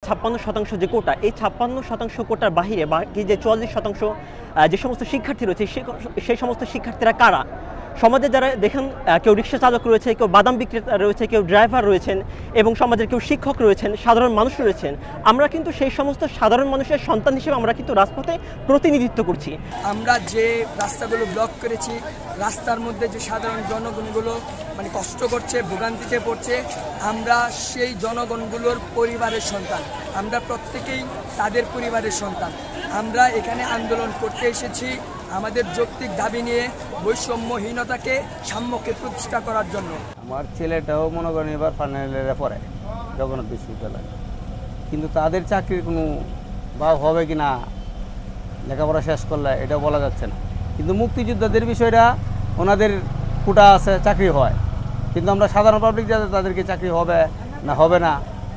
56% যে কোটা, এই 56% কোটার বাহিরে বাকি যে 44% যে সমস্ত শিক্ষার্থী রয়েছে সেই সমস্ত শিক্ষার্থীরা কারা? সমাজে যারা দেখেন, কেউ রিক্সা চালক রয়েছে, কেউ বাদাম বিক্রেতা রয়েছে, কেউ ড্রাইভার রয়েছেন এবং সমাজের কেউ শিক্ষক রয়েছেন, সাধারণ মানুষ রয়েছেন। আমরা কিন্তু সেই সমস্ত সাধারণ মানুষের সন্তান হিসেবে আমরা কিন্তু রাজপথে প্রতিনিধিত্ব করছি। আমরা যে রাস্তাগুলো ব্লক করেছি, রাস্তার মধ্যে যে সাধারণ জনগণগুলো মানে কষ্ট করছে, ভোগান্তিতে পড়ছে, আমরা সেই জনগণগুলোর পরিবারের সন্তান, আমরা প্রত্যেকেই তাদের পরিবারের সন্তান। আমরা এখানে আন্দোলন করতে এসেছি আমাদের যৌক্তিক দাবি নিয়ে, বৈষম্যহীনতাকে সাম্যকে প্রতিষ্ঠা করার জন্য। আমার ছেলেটাও মনে করেন এবার ফাইনাল পড়ে জগন্নাথ বিশ্ববিদ্যালয়, কিন্তু তাদের চাকরির কোনো বা হবে কি না লেখাপড়া শেষ করলে এটা বলা যাচ্ছে না। কিন্তু মুক্তিযোদ্ধাদের বিষয়টা ওনাদের কোটা আছে, চাকরি হয়, কিন্তু আমরা সাধারণ পাবলিক যাতে তাদেরকে চাকরি হবে না হবে না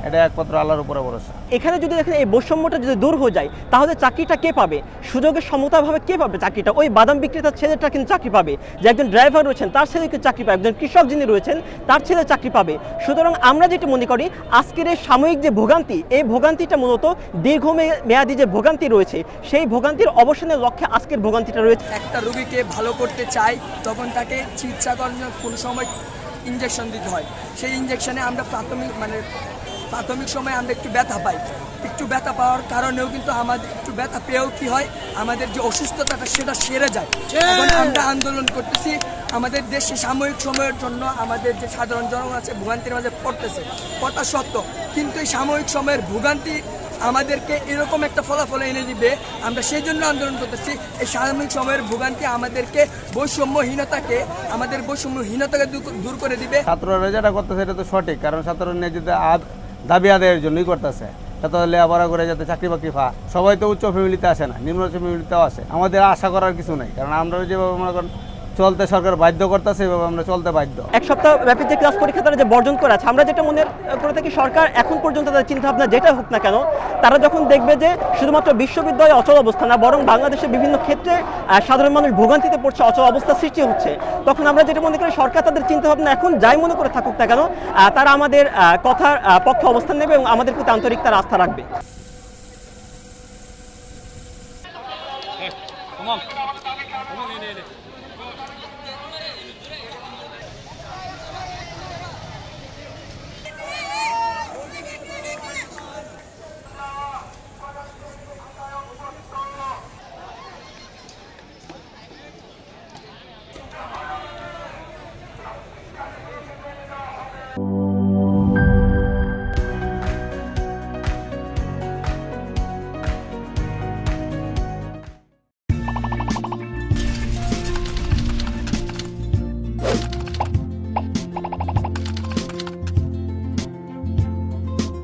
এটা একমাত্র আল্লাহর উপরে ভরসা। এখানে যদি দেখেন এই বৈষম্যটা যদি দূর হয়ে যায় তাহলে চাকরিটা কে পাবে? সুযোগের সমতাভাবে কে পাবে চাকরিটা? ওই বাদাম বিক্রেতার ছেলেটা কিন্তু চাকরি পাবে, যে একজন ড্রাইভার রয়েছেন তার ছেলে কিন্তু চাকরি পাবে, একজন কৃষক যিনি রয়েছেন তার ছেলে চাকরি পাবে। সুতরাং আমরা যেটা মনে করি আজকের এই সাময়িক যে ভোগান্তি, এই ভোগান্তিটা মূলত দীর্ঘমেয়াদী যে ভোগান্তি রয়েছে সেই ভোগান্তির অবসানের লক্ষ্যে আজকের ভোগান্তিটা রয়েছে। একটা রোগীকে ভালো করতে চাই তখন তাকে চিকিৎসা করার কোনো সময় ইঞ্জেকশন দিতে হয়। সেই ইঞ্জেকশনে আমরা প্রাথমিক সময় আমরা একটু ব্যথা পাই, একটু ব্যথা পাওয়ার কারণেও কিন্তু আমাদের একটু ব্যথা পেয়েও কি হয়, আমাদের যে অসুস্থতাটা সেটা সেরে যায়। এখন আমরা আন্দোলন করতেছি আমাদের দেশে সাময়িক সময়ের জন্য আমাদের যে সাধারণ জনগণ আছে ভোগান্তির মাঝে পড়তেছে, কথা সত্য, কিন্তু এই সাময়িক সময়ের ভোগান্তি আমাদেরকে এরকম একটা ফলাফল এনে দিবে। আমরা সেই জন্য আন্দোলন করতেছি, এই সাময়িক সময়ের ভোগান্তি আমাদেরকে বৈষম্যহীনতাকে দূর করে দিবে। ছাত্ররা যেটা করতেছে এটা তো সঠিক, কারণ ছাত্ররা নিজেদের দাবি আদায়ের জন্যই করতেছে, যাতে লেখাপড়া করে যাতে চাকরি বাকরি পায়। সবাই তো উচ্চ ফ্যামিলিতে আসে না, নিম্ন উচ্চ ফ্যামিলিতেও আসে। আমাদের আশা করার কিছু নেই, কারণ আমরা যেভাবে মনে করেন চলতে সরকার বাধ্য করতেছে, এভাবে আমরা চলতে বাধ্য। এক সপ্তাহ ব্যাপী যে ক্লাস পরীক্ষা তারা যে বর্জন করে আছে, আমরা যেটা মনে করে থাকি সরকার এখন পর্যন্ত তাদের চিন্তাভাবনা যেটা হোক না কেন, তারা যখন দেখবে যে শুধুমাত্র বিশ্ববিদ্যালয়ে অচল অবস্থা না, বরং বাংলাদেশের বিভিন্ন ক্ষেত্রে সাধারণ মানুষ ভোগান্তিতে পড়ছে, অচল অবস্থা সৃষ্টি হচ্ছে, তখন আমরা যেটা মনে করি সরকার তাদের চিন্তাভাবনা এখন যাই মনে করে থাকুক না কেন, তারা আমাদের কথার পক্ষে অবস্থান নেবে এবং আমাদের প্রতি আন্তরিকতার আস্থা রাখবে।